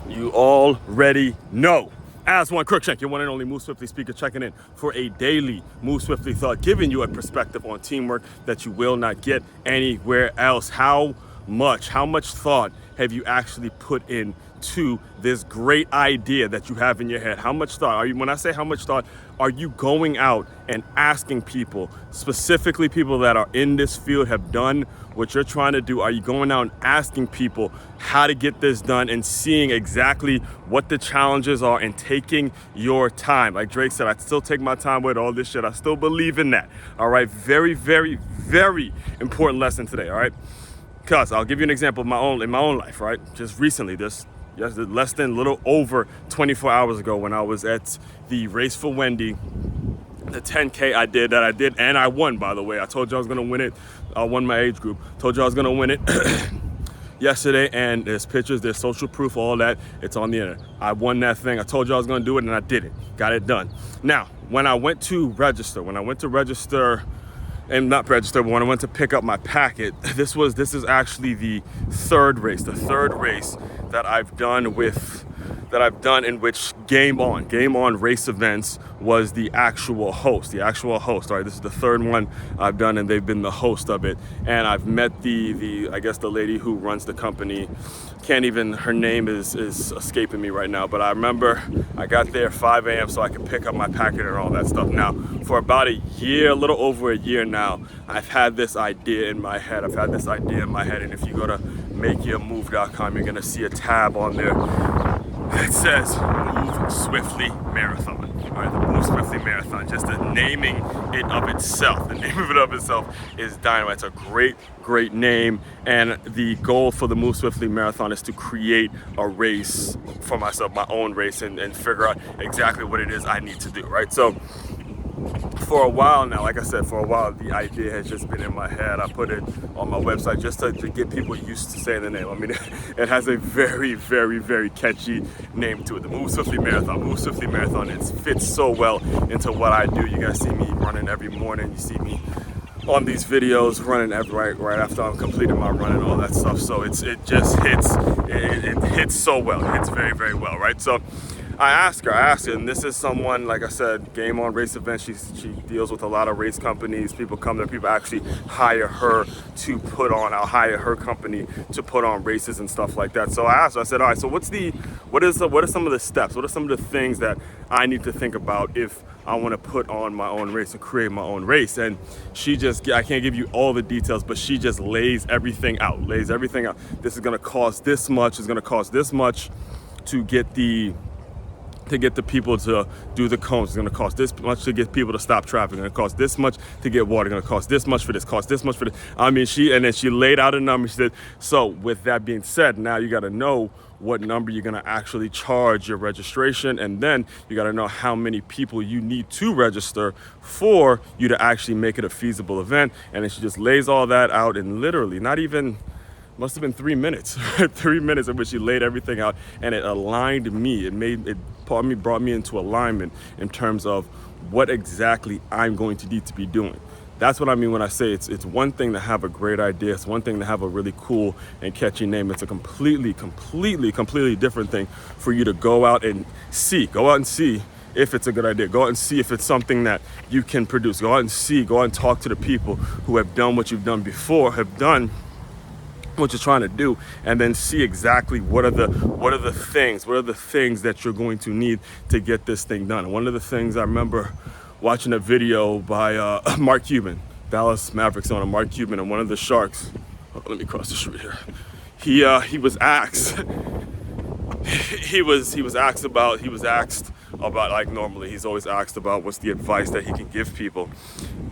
You already know. Aswand Cruickshank, your one and only Move Swiftly speaker, checking in for a daily Move Swiftly thought, giving you a perspective on teamwork that you will not get anywhere else. How much thought have you actually put into this great idea that you have in your head? How much thought are you, when I say how much thought, are you going out and asking people, specifically people that are in this field, have done what you're trying to do? Are you going out and asking people how to get this done and seeing exactly what the challenges are and taking your time? Like Drake said, I still take my time with all this shit. I still believe in that. All right. Very, very, very important lesson today. All right. Because I'll give you an example of in my own life, right? Just recently, less than a little over 24 hours ago, when I was at the Race for Wendy, the 10K I did, and I won, by the way. I told you I was gonna win it. I won my age group. Told you I was gonna win it yesterday, and there's pictures, there's social proof, all that. It's on the internet. I won that thing. I told you I was gonna do it, and I did it. Got it done. Now, when I went to register, and not register, but when I went to pick up my packet, this is actually the third race that I've done in which Game On Race Events was the actual host. All right, this is the third one I've done, and they've been the host of it. And I've met the I guess the lady who runs the company. Her name is escaping me right now, but I remember I got there 5 a.m. so I could pick up my packet and all that stuff. Now, for about a year, a little over a year now, I've had this idea in my head. And if you go to makeyourmove.com, you're gonna see a tab on there that says Move Swiftly Marathon. All right, the Move Swiftly Marathon. Just the naming it of itself. The name of it of itself is dynamite. It's a great name. And the goal for the Move Swiftly Marathon is to create a race for myself, my own race, and figure out exactly what it is I need to do, right? So for a while now, like I said, the idea has just been in my head. I put it on my website just to get people used to saying the name. I mean, it has a very, very, very catchy name to it. The Move Swiftly Marathon. Move Swiftly Marathon. It fits so well into what I do. You guys see me running every morning. You see me on these videos running right after I'm completing my run and all that stuff. So it just hits. It hits so well. It hits very, very well, right? So I asked her, and this is someone, like I said, Game On Race Events. She deals with a lot of race companies. People come there, people actually hire her to put on, I'll hire her company to put on races and stuff like that. So I asked her, I said, all right, so what are some of the steps? What are some of the things that I need to think about if I want to put on my own race and create my own race? And I can't give you all the details, but she just lays everything out. This is going to cost this much. It's going to cost this much to get the people to do the cones. It's going to cost this much to get people to stop traffic. It's going to cost this much to get water. It's going to cost this much for this, cost this much for this. I mean, then she laid out a number. She said, so with that being said, now you got to know what number you're going to actually charge your registration. And then you got to know how many people you need to register for you to actually make it a feasible event. And then she just lays all that out in literally must have been 3 minutes, 3 minutes in which she laid everything out, and it aligned me. It brought me into alignment in terms of what exactly I'm going to need to be doing. That's what I mean when I say it's one thing to have a great idea. It's one thing to have a really cool and catchy name. It's a completely different thing for you to go out and see if it's a good idea. Go out and see if it's something that you can produce. Go out and talk to the people who have done what you've done before, have done what you're trying to do, and then see exactly what are the things that you're going to need to get this thing done. And one of the things I remember watching a video by Mark Cuban, Dallas Mavericks owner Mark Cuban, and one of the Sharks. Let me cross the street here. He was asked about, like normally he's always asked about what's the advice that he can give people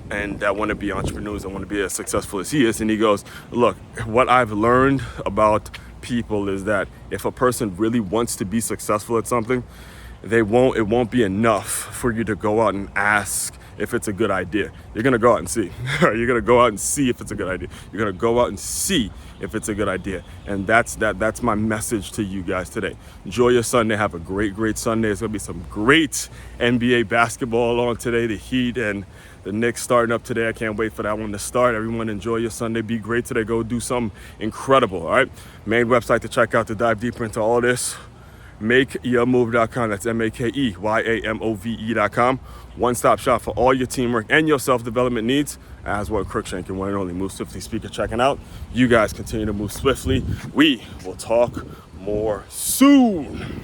and that want to be entrepreneurs and want to be as successful as he is. And he goes, look, what I've learned about people is that if a person really wants to be successful at something, it won't be enough for you to go out and ask if it's a good idea. You're gonna go out and see. You're gonna go out and see if it's a good idea. You're gonna go out and see if it's a good idea. And that's my message to you guys today. Enjoy your Sunday. Have a great Sunday. There's gonna be some great NBA basketball on today. The Heat and the Knicks starting up today. I can't wait for that one to start. Everyone enjoy your Sunday. Be great today. Go do something incredible, all right? Main website to check out to dive deeper into all this. makeyourmove.com. That's MakeYamove.com. One-stop shop for all your teamwork and your self-development needs. Aswand Cruickshank, your one and only Move Swiftly speaker, checking out. You guys continue to move swiftly. We will talk more soon.